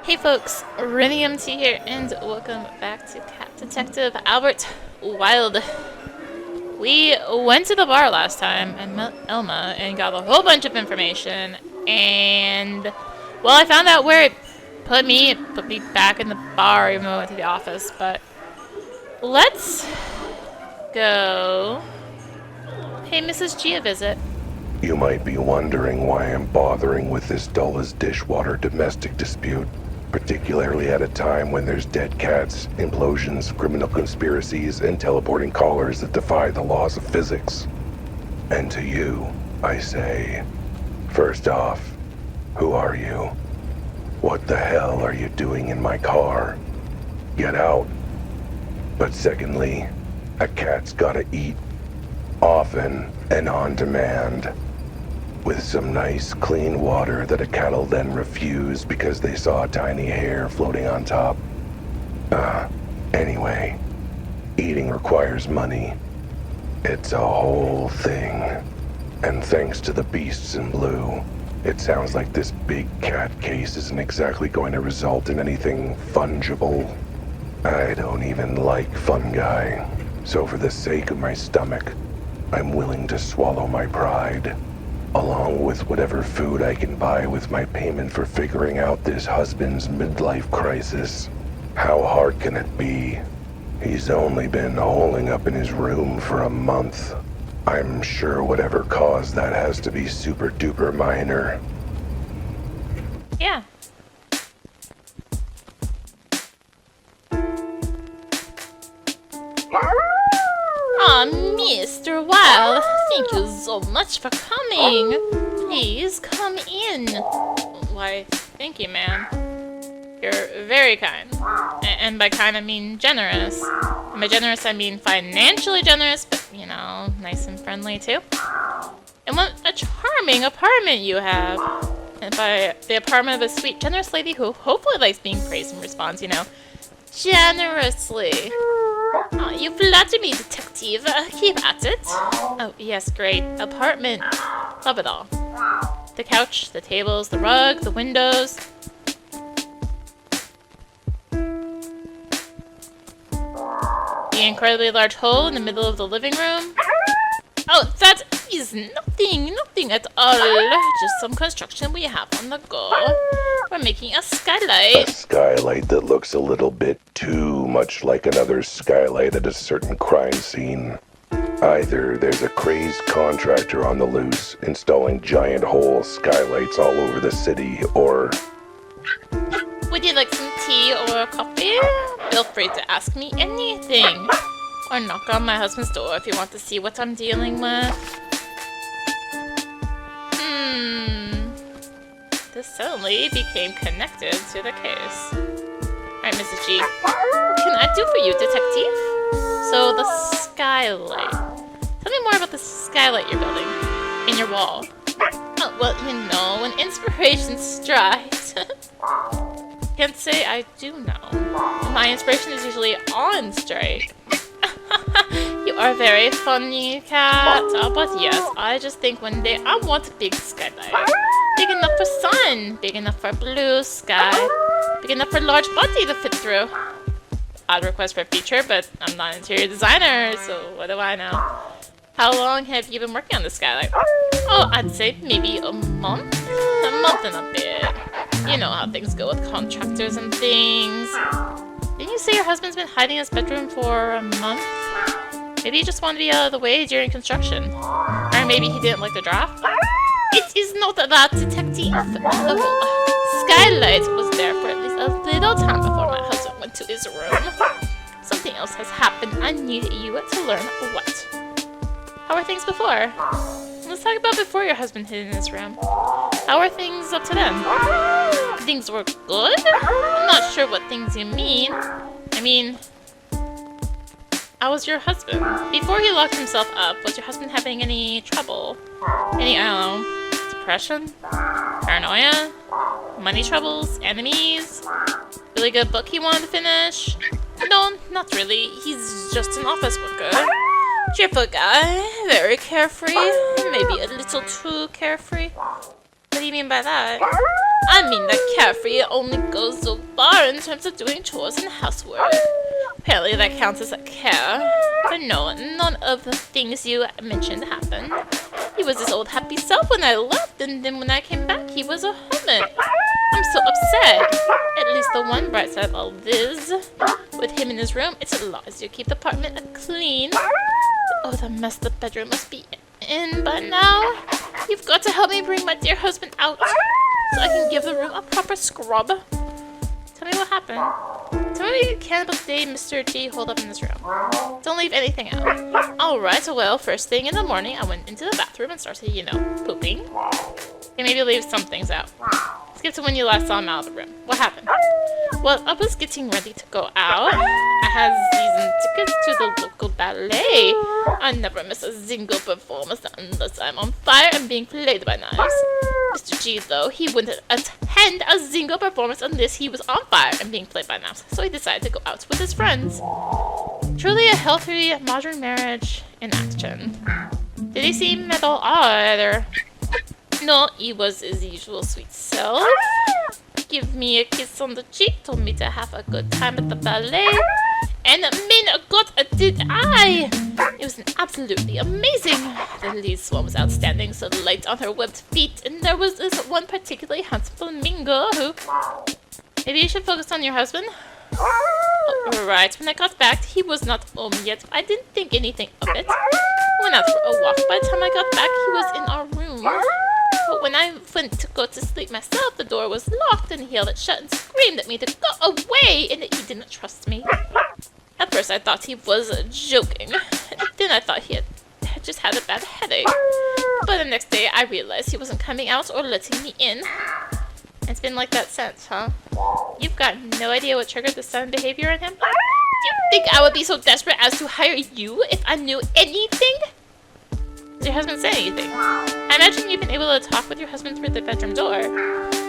Hey folks, rinimt here, and welcome back to Cat Detective Albert Wilde. We went to the bar last time and met Elma and got a whole bunch of information, and well, I found out where it put me back in the bar even though I went to the office, but let's go pay Mrs. G a visit. You might be wondering why I'm bothering with this dull as dishwater domestic dispute, particularly at a time when there's dead cats, implosions, criminal conspiracies, and teleporting callers that defy the laws of physics. And to you, I say, first off, who are you? What the hell are you doing in my car? Get out. But secondly, a cat's gotta eat, often and on demand, with some nice clean water that a cat'll then refuse because they saw a tiny hair floating on top. Anyway, eating requires money. It's a whole thing. And thanks to the beasts in blue, it sounds like this big cat case isn't exactly going to result in anything fungible. I don't even like fungi, so for the sake of my stomach, I'm willing to swallow my pride, along with whatever food I can buy with my payment for figuring out this husband's midlife crisis. How hard can it be? He's only been holing up in his room for a month. I'm sure whatever caused that has to be super duper minor. Yeah. Aw, Mr. Wilde, thank you so much for coming. Please come in. Why, thank you, ma'am. You're very kind. And by kind, I mean generous. And by generous, I mean financially generous, but, you know, nice and friendly, too. And what a charming apartment you have. And by the apartment of a sweet, generous lady who hopefully likes being praised and responds, you know, generously. Oh, you flatter me, detective. Keep at it. Oh, yes, great. Apartment. Love it all. The couch, the tables, the rug, the windows. The incredibly large hole in the middle of the living room. Oh, that is nothing at all. Just some construction we have on the go. We're making a skylight. A skylight that looks a little bit too much like another skylight at a certain crime scene. Either there's a crazed contractor on the loose installing giant hole skylights all over the city, or... Would you like some tea or coffee? Feel free to ask me anything. Or knock on my husband's door if you want to see what I'm dealing with. This suddenly became connected to the case. Alright, Mrs. G. What can I do for you, detective? So, the skylight. Tell me more about the skylight you're building. In your wall. Oh, well, you know, when inspiration strikes... Can't say I do know. My inspiration is usually on strike. You are very funny, cat. But yes, I just think one day I want a big skylight. Big enough for sun, big enough for blue sky, big enough for a large body to fit through. Odd request for a feature, but I'm not an interior designer, so what do I know? How long have you been working on this skylight? Oh, I'd say maybe a month? A month and a bit. You know how things go with contractors and things. Didn't you say your husband's been hiding in his bedroom for a month? Maybe he just wanted to be out of the way during construction. Or maybe he didn't like the draft? It is not that, detective. The skylight was there for at least a little time before my husband went to his room. Something else has happened. I need you to learn what. How were things before? Let's talk about before your husband hid in his room. How were things up to then? Things were good? I'm not sure what things you mean. I mean, how was your husband? Before he locked himself up, was your husband having any trouble? Any, I don't know, depression? Paranoia? Money troubles? Enemies? Really good book he wanted to finish? No, not really. He's just an office worker. Cheerful guy, very carefree, maybe a little too carefree. What do you mean by that? I mean, that carefree only goes so far in terms of doing chores and housework. Apparently that counts as a care. But no, none of the things you mentioned happened. He was his old happy self when I left, and then when I came back, he was a hermit. I'm so upset. At least the one bright side of all this, with him in his room, it's a lot easier to keep the apartment clean. Oh, the mess the bedroom must be in by now. You've got to help me bring my dear husband out, so I can give the room a proper scrub. Tell me what happened. Tell me what cannibal day Mr. G hold up in this room. Don't leave anything out. Alright, well, first thing in the morning, I went into the bathroom and started, pooping. Okay, maybe leave some things out. Skip to when you last saw him out of the room. What happened? Well, I was getting ready to go out. I had season tickets to the local ballet. I never miss a single performance unless I'm on fire and being played by knives. Mr. G, though, he wouldn't attend a single performance unless he was on fire and being played by knives. So he decided to go out with his friends. Truly a healthy modern marriage in action. Did he seem at all odd, or... No, he was his usual sweet self. Give me a kiss on the cheek, told me to have a good time at the ballet. And min God, did I! It was absolutely amazing. The lead swan was outstanding, so light on her webbed feet, and there was this one particularly handsome flamingo who... Maybe you should focus on your husband? Right, when I got back, he was not home yet. I didn't think anything of it. Went out for a walk. By the time I got back, he was in our room. But when I went to go to sleep myself, the door was locked and he held it shut and screamed at me to go away and that he didn't trust me. At first I thought he was joking. Then I thought he had just had a bad headache. But the next day I realized he wasn't coming out or letting me in. It's been like that since, huh? You've got no idea what triggered the sudden behavior in him? Do you think I would be so desperate as to hire you if I knew anything? Did your husband say anything? I imagine you've been able to talk with your husband through the bedroom door.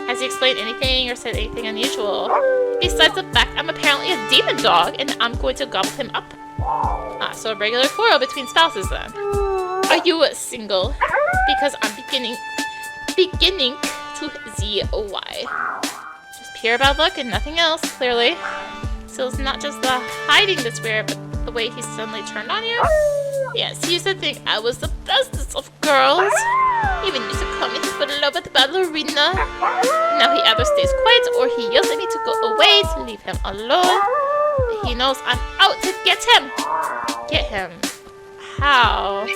Has he explained anything or said anything unusual? Besides the fact I'm apparently a demon dog and I'm going to gobble him up. Ah, so a regular quarrel between spouses then. Are you single? Because I'm beginning to see why. Just pure bad luck and nothing else, clearly. So it's not just the hiding that's weird, but the way he suddenly turned on you? Yes, he used to think I was the bestest of girls. He even used to call me his beloved ballerina. Now he either stays quiet or he yells at me to go away, to leave him alone. But he knows I'm out to get him. Get him. How?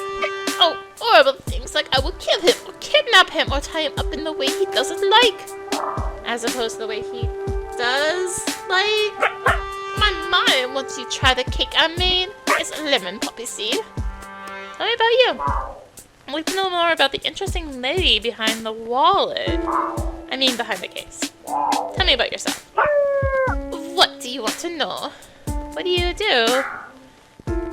Oh, horrible things like I will kill him or kidnap him or tie him up in the way he doesn't like. As opposed to the way he does like. My mind, once you try the cake I made, it's lemon poppy seed. Tell me about you. I'd like to know more about the interesting lady behind the wallet. I mean, behind the case. Tell me about yourself. What do you want to know? What do you do?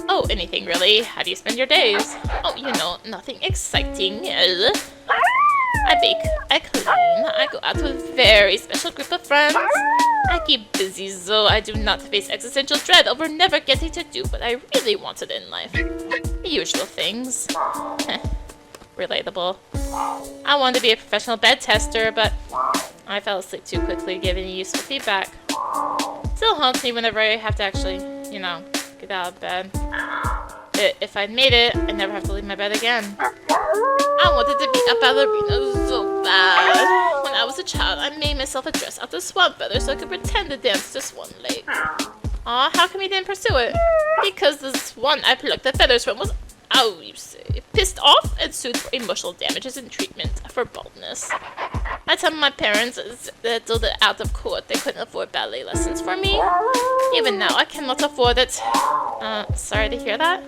Oh, anything really. How do you spend your days? Oh, nothing exciting. I bake, I clean, I go out with a very special group of friends. I keep busy so I do not face existential dread over never getting to do what I really wanted in life. The usual things. Relatable. I wanted to be a professional bed tester, but I fell asleep too quickly giving useful feedback. Still haunts me whenever I have to actually, get out of bed. If I'd made it, I'd never have to leave my bed again. I wanted to be a ballerina so bad. When I was a child, I made myself a dress out of swan feathers so I could pretend to dance to swan lake. Aw, how come you didn't pursue it? Because the swan I plucked the feathers from was, you say, pissed off and sued for emotional damages and treatment for baldness. I told my parents that till they're out of court, they couldn't afford ballet lessons for me. Even now, I cannot afford it. Sorry to hear that.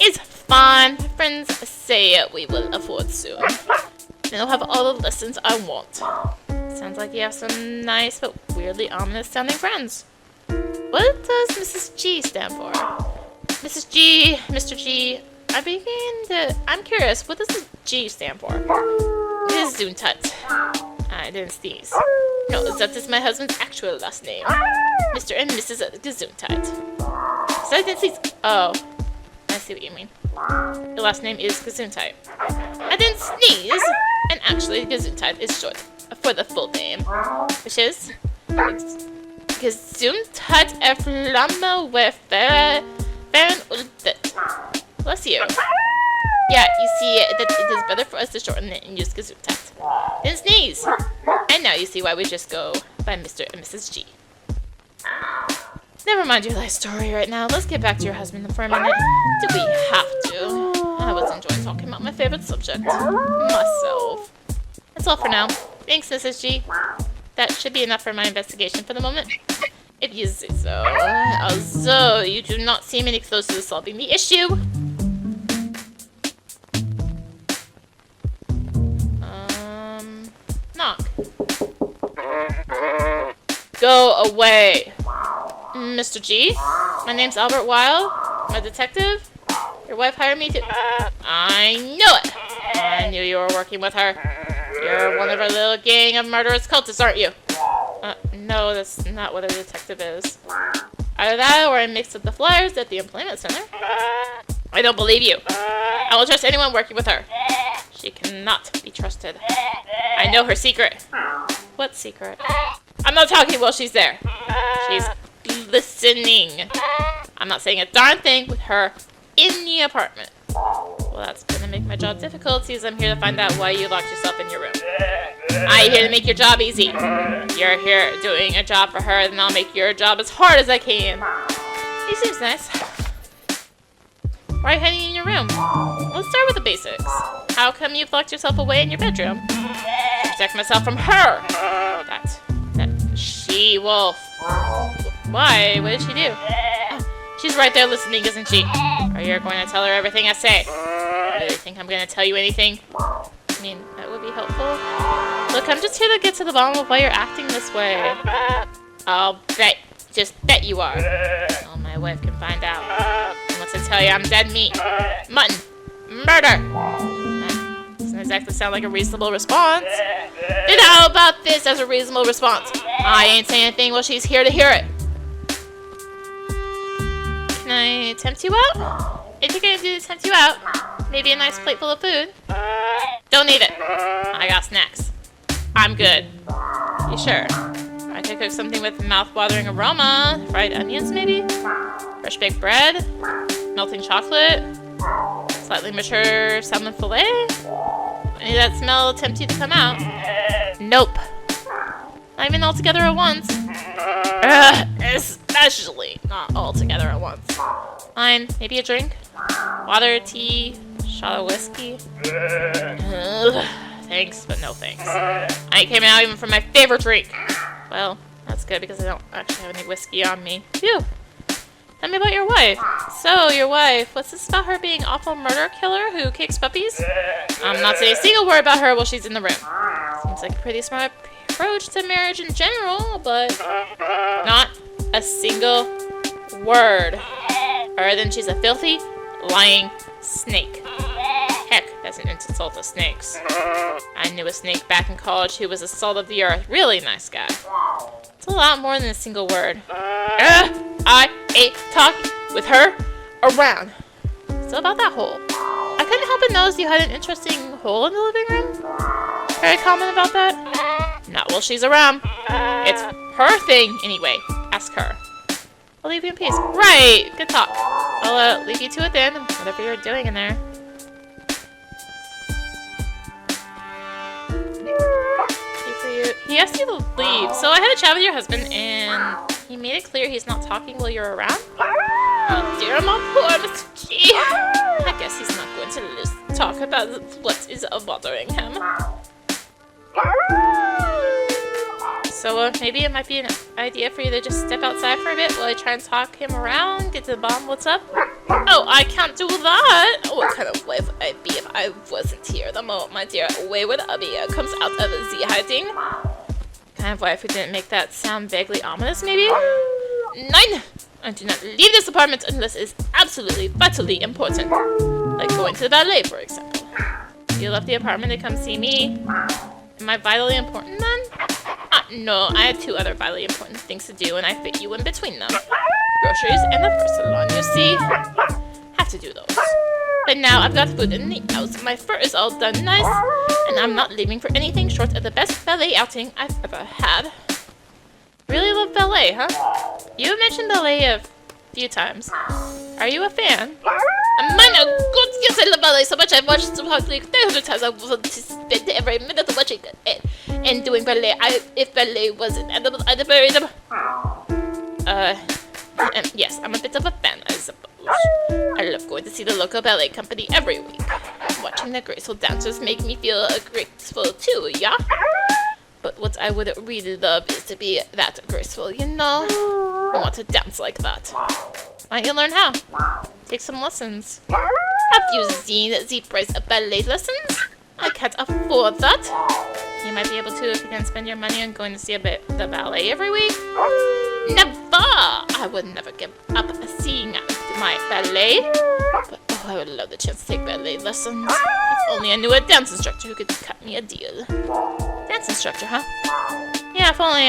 It's fine. My friends say we will afford soon. Then I'll have all the lessons I want. Sounds like you have some nice but weirdly ominous sounding friends. What does Mrs. G stand for? Mrs. G, Mr. G, I'm curious, what does the G stand for? Gesundheit. I didn't sneeze. No, that is my husband's actual last name. Mr. and Mrs. Gesundheit. So I didn't sneeze. Oh, I see what you mean. The last name is Gesundheit. I didn't sneeze, and actually Gesundheit is short for the full name, which is Gesundheit Flamme with Wilde. Bless you. Yeah, you see that it is better for us to shorten it and use Gesundheit. Then sneeze. And now you see why we just go by Mr. and Mrs. G. Never mind your life story right now. Let's get back to your husband for a minute. Do we have to? I was enjoying talking about my favorite subject. Myself. That's all for now. Thanks, Mrs. G. That should be enough for my investigation for the moment. If you say so. Although you do not seem any closer to solving the issue. Knock. Go away. Mr. G, my name's Albert Wilde. I'm a detective. Your wife hired me to... I knew it! I knew you were working with her. You're one of our little gang of murderous cultists, aren't you? No, that's not what a detective is. Either that or I mixed up the flyers at the employment center. I don't believe you. I won't trust anyone working with her. She cannot be trusted. I know her secret. What secret? I'm not talking while she's there. She's listening. I'm not saying a darn thing with her in the apartment. Well, that's gonna make my job difficult, since I'm here to find out why you locked yourself in your room. I'm here to make your job easy. You're here doing a job for her, then I'll make your job as hard as I can. He seems nice. Why are you hiding in your room? Let's start with the basics. How come you've locked yourself away in your bedroom? To protect myself from her. That she-wolf. Why? What did she do? She's right there listening, isn't she? Are you going to tell her everything I say? Do you think I'm going to tell you anything? I mean, that would be helpful. Look, I'm just here to get to the bottom of why you're acting this way. I'll just bet you are. Oh, my wife can find out. And once I tell you I'm dead meat, mutton, murder. That doesn't exactly sound like a reasonable response. Then how about this as a reasonable response? I ain't saying anything while she's here to hear it. Can I tempt you out? If you're gonna do to tempt you out, maybe a nice plate full of food. Don't need it. I got snacks. I'm good. You sure? I could cook something with mouth-watering aroma. Fried onions, maybe? Fresh baked bread? Melting chocolate? Slightly mature salmon fillet? Any of that smell tempt you to come out? Nope. Not even all together at once. Especially not all together at once. Fine, maybe a drink? Water, tea, shot of whiskey? Thanks, but no thanks. I ain't came out even for my favorite drink. Well, that's good because I don't actually have any whiskey on me. Phew. Tell me about your wife. So, your wife, what's this about her being an awful murder killer who kicks puppies? I'm not saying a single word about her while she's in the room. Seems like a pretty smart approach to marriage in general, but not a single word. Other than she's a filthy, lying snake. Heck, that's an insult to snakes. I knew a snake back in college who was the salt of the earth. Really nice guy. It's a lot more than a single word. I ain't talking with her around. So about that hole. I couldn't help but notice you had an interesting hole in the living room. Very common about that? Not while she's around. It's her thing anyway. Ask her. I'll leave you in peace. Right, good talk. I'll leave you to it then, whatever you're doing in there. He asked you to leave, so I had a chat with your husband, and he made it clear he's not talking while you're around. Oh dear, my poor Mr. G. I guess he's not going to talk about what is bothering him. So maybe it might be an idea for you to just step outside for a bit while I try and talk him around, get to the bottom of what's up. Oh, I can't do that! What kind of wife would I be if I wasn't here the moment my dear wayward Abby comes out of the hiding? Kind of wife who didn't make that sound vaguely ominous, maybe? 9! I do not leave this apartment unless it is absolutely vitally important. Like going to the ballet, for example. You left the apartment to come see me. Am I vitally important then? No, I had 2 other vitally important things to do and I fit you in between them. Groceries and the first salon, you see? Have to do those. But now I've got food in the house, my fur is all done nice, and I'm not leaving for anything short of the best ballet outing I've ever had. Really love ballet, huh? You have mentioned ballet a few times. Are you a fan? Mine are good. Yes, I love ballet so much. I've watched it probably 300 times. I want to spend every minute watching it and doing ballet. If ballet was an edible, I'd bury them. Yes, I'm a bit of a fan, I suppose. I love going to see the local ballet company every week. Watching the graceful dancers make me feel graceful too, yeah? But what I would really love is to be that graceful, you know? I want to dance like that. Why don't you learn how? Take some lessons. Have you seen the price of ballet lessons? I can't afford that. You might be able to if you can spend your money on going to see the ballet every week. Never! I would never give up seeing my ballet. But oh, I would love the chance to take ballet lessons. If only I knew a dance instructor who could cut me a deal. Dance instructor, huh? Yeah, if only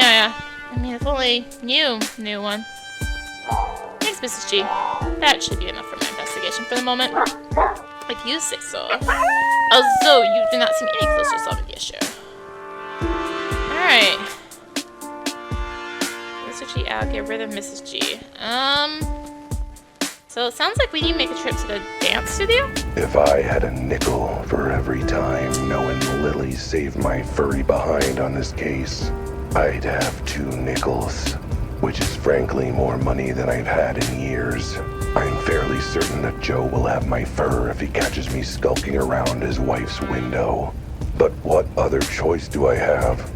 if only you knew one. Thanks, Mrs. G. That should be enough for my investigation for the moment. If you say so. Although you do not seem any closer to solving the issue. Alright. Mr. G out, get rid of Mrs. G. So it sounds like we need to make a trip to the dance studio? If I had a nickel for every time knowing Lily saved my furry behind on this case, I'd have 2 nickels, which is frankly more money than I've had in years. I'm fairly certain that Joe will have my fur if he catches me skulking around his wife's window. But what other choice do I have?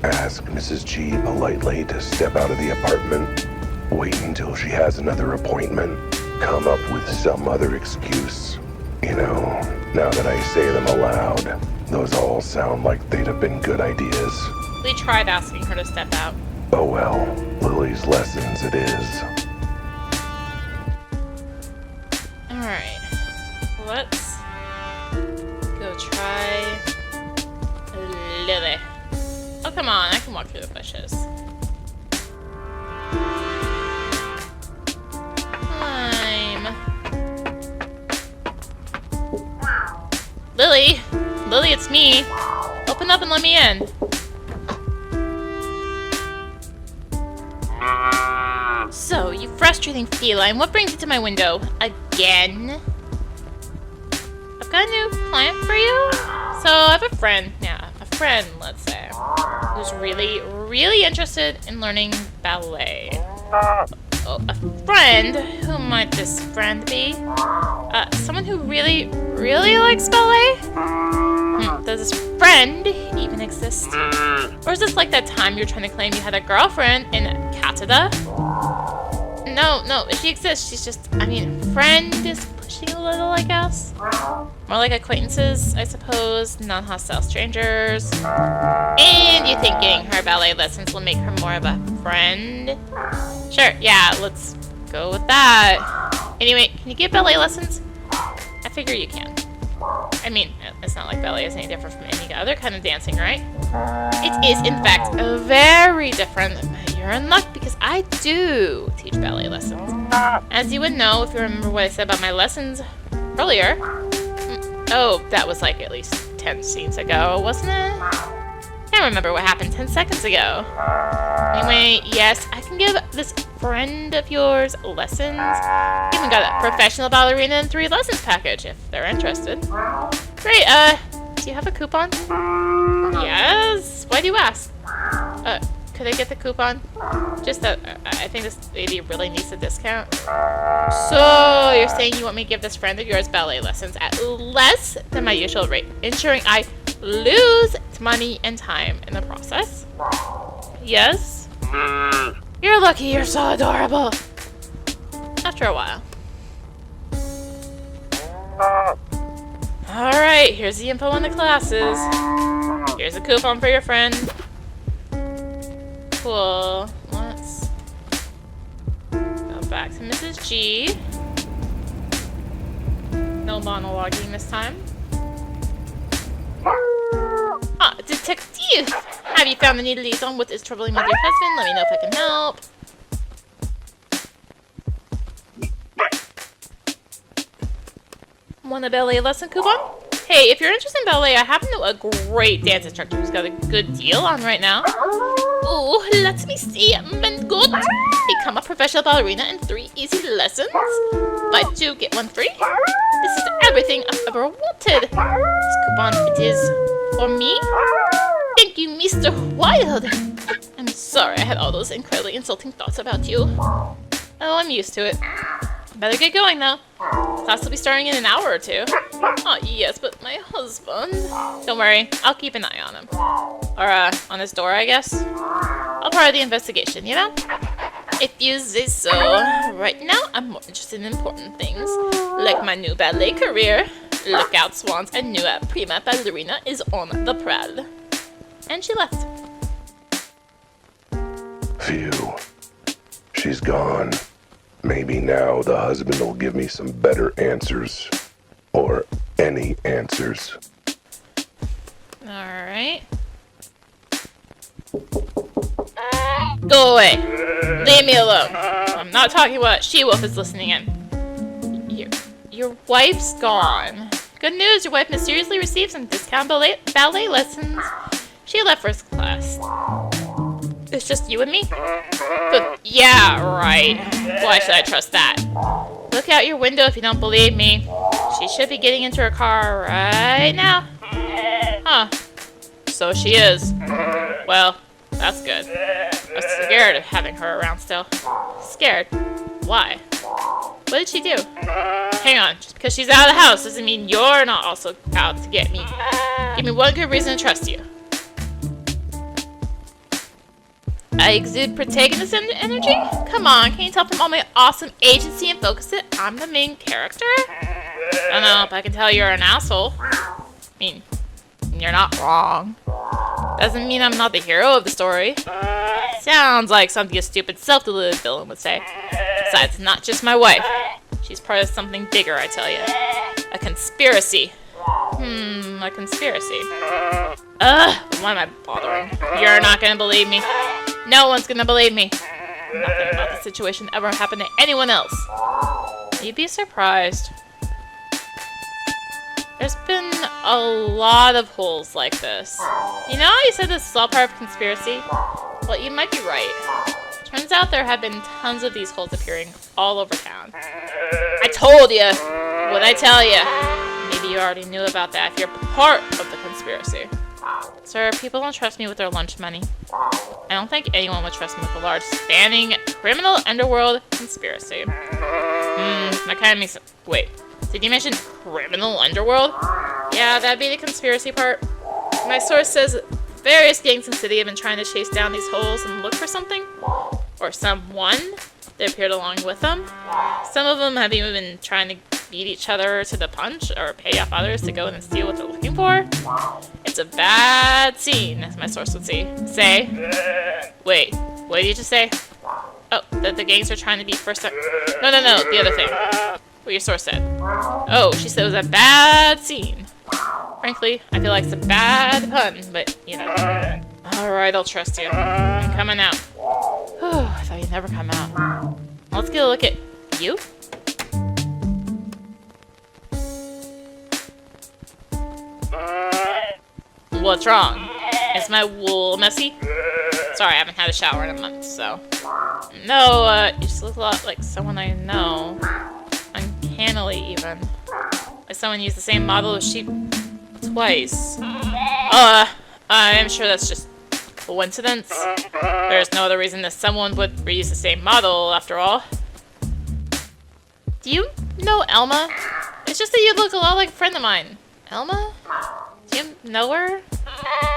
Ask Mrs. G politely to step out of the apartment, wait until she has another appointment, come up with some other excuse. You know, now that I say them aloud, those all sound like they'd have been good ideas. We tried asking her to step out. Oh well, Lily's lessons it is. Alright. Let's go try Lily. Oh, come on. I can walk through the bushes. Climb. Lily! Lily, it's me. Open up and let me in. So, you frustrating feline, what brings you to my window? Again? I've got a new client for you? So, I have a friend, let's say, who's really interested in learning ballet. Oh, a friend? Who might this friend be? Someone who really likes ballet? Does this friend even exist? Or is this like that time you're trying to claim you had a girlfriend in Canada? No, if she exists, she's just, friend is pushing a little, I guess. More like acquaintances, I suppose, non-hostile strangers. And you're thinking her ballet lessons will make her more of a friend? Sure, yeah, let's go with that. Anyway, can you give ballet lessons? I figure you can. It's not like ballet is any different from any other kind of dancing, right? It is, in fact, very different. You're in luck because I do teach ballet lessons. As you would know if you remember what I said about my lessons earlier. Oh, that was like at least 10 scenes ago, wasn't it? Can't remember what happened 10 seconds ago. Anyway, yes, I can give this friend of yours lessons. Even got a professional ballerina and 3 lessons package if they're interested. Great, do you have a coupon? Yes? Why do you ask? Could I get the coupon? Just that I think this lady really needs a discount. So, you're saying you want me to give this friend of yours ballet lessons at less than my usual rate, ensuring I lose money and time in the process? Yes? You're lucky you're so adorable. After a while. Alright, here's the info on the classes. Here's a coupon for your friend. Cool. Let's go back to Mrs. G. No monologuing this time. Ah, detective! Have you found any leads on what is troubling with your husband? Let me know if I can help. Want a ballet lesson, coupon? Hey, if you're interested in ballet, I happen to know a great dance instructor who's got a good deal on right now. Oh, let me see. Men good. Become a professional ballerina in 3 easy lessons. Buy 2, get 1 free. This is everything I've ever wanted. This coupon, it is for me. Thank you, Mr. Wilde. I'm sorry I had all those incredibly insulting thoughts about you. Oh, I'm used to it. Better get going, though. Class will be starting in an hour or 2. Oh, yes, but my husband... Don't worry, I'll keep an eye on him. Or, on his door, I guess. I'll part of the investigation, you know? If you say so. Right now, I'm more interested in important things, like my new ballet career. Look out, swans, a new prima ballerina is on the prowl. And she left. Phew. She's gone. Maybe now the husband will give me some better answers. Or any answers. Alright. Go away. Leave me alone. I'm not talking about She-Wolf is listening in. Your wife's gone. Good news, your wife mysteriously received some discount ballet lessons. She left first class. It's just you and me? But yeah, right. Why should I trust that? Look out your window if you don't believe me. She should be getting into her car right now. Huh. So she is. Well, that's good. I'm scared of having her around still. Scared? Why? What did she do? Hang on, just because she's out of the house doesn't mean you're not also out to get me. Give me one good reason to trust you. I exude protagonist energy? Come on, can you tell from all my awesome agency and focus it? I'm the main character? I don't know if I can tell you're an asshole. I mean, you're not wrong. Doesn't mean I'm not the hero of the story. Sounds like something a stupid self-deluded villain would say. Besides, not just my wife. She's part of something bigger, I tell you. A conspiracy. A conspiracy. Why am I bothering? You're not gonna believe me. No one's gonna believe me. Nothing about this situation ever happened to anyone else. You'd be surprised. There's been a lot of holes like this. You know how you said this is all part of a conspiracy? Well, you might be right. Turns out there have been tons of these holes appearing all over town. I told you! What'd I tell you? Maybe you already knew about that if you're part of the conspiracy. Sir, people don't trust me with their lunch money. I don't think anyone would trust me with a large, spanning, criminal underworld conspiracy. That kind of makes sense. Wait, did you mention criminal underworld? Yeah, that'd be the conspiracy part. My source says various gangs in the city have been trying to chase down these holes and look for something. Or someone that appeared along with them. Some of them have even been trying to beat each other to the punch or pay off others to go in and steal what they're looking for. It's a bad scene, as my source would say. Wait, what did you just say? Oh, that the gangs are trying to be first. No, the other thing. What your source said. Oh, she said it was a bad scene. Frankly, I feel like it's a bad pun, but, you know. Alright, I'll trust you. I'm coming out. Whew, I thought you'd never come out. Let's get a look at you. What's wrong? Is my wool messy? Sorry, I haven't had a shower in a month, so... No, you just look a lot like someone I know. Uncannily, even. Like someone used the same model of sheep twice. I'm sure that's just coincidence. There's no other reason that someone would reuse the same model, after all. Do you know Elma? It's just that you look a lot like a friend of mine. Elma? Do you know her?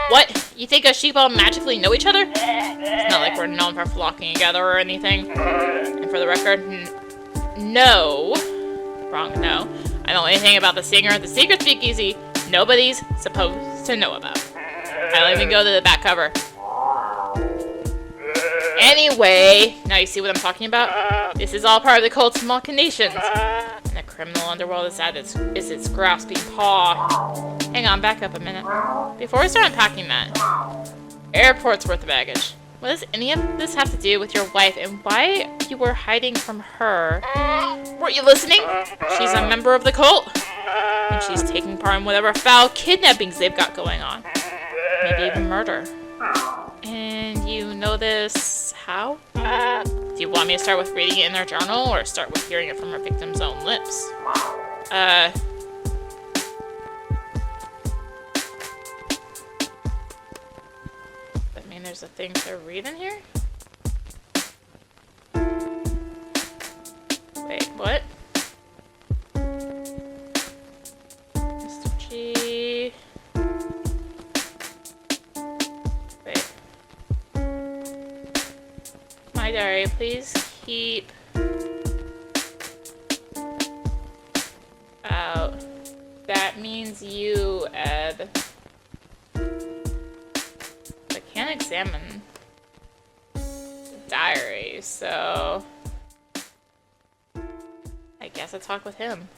What? You think us sheep all magically know each other? It's not like we're known for flocking together or anything. And for the record, no. Wrong, no. I don't know anything about the singer at the secret speakeasy nobody's supposed to know about. I don't even go to the back cover. Anyway, now you see what I'm talking about? This is all part of the cult's machinations. And the criminal underworld is at its grasping paw. Hang on, back up a minute. Before we start unpacking that, airport's worth of baggage. What does any of this have to do with your wife and why you were hiding from her? Weren't you listening? She's a member of the cult. And she's taking part in whatever foul kidnappings they've got going on. Maybe even murder. And you know this how? Do you want me to start with reading it in her journal, or start with hearing it from her victim's own lips? I mean, there's a thing to read in here? Wait, what? Mr. G... Wait. My diary, please keep out. That means you, Ed. I can't examine the diary, so I guess I'll talk with him.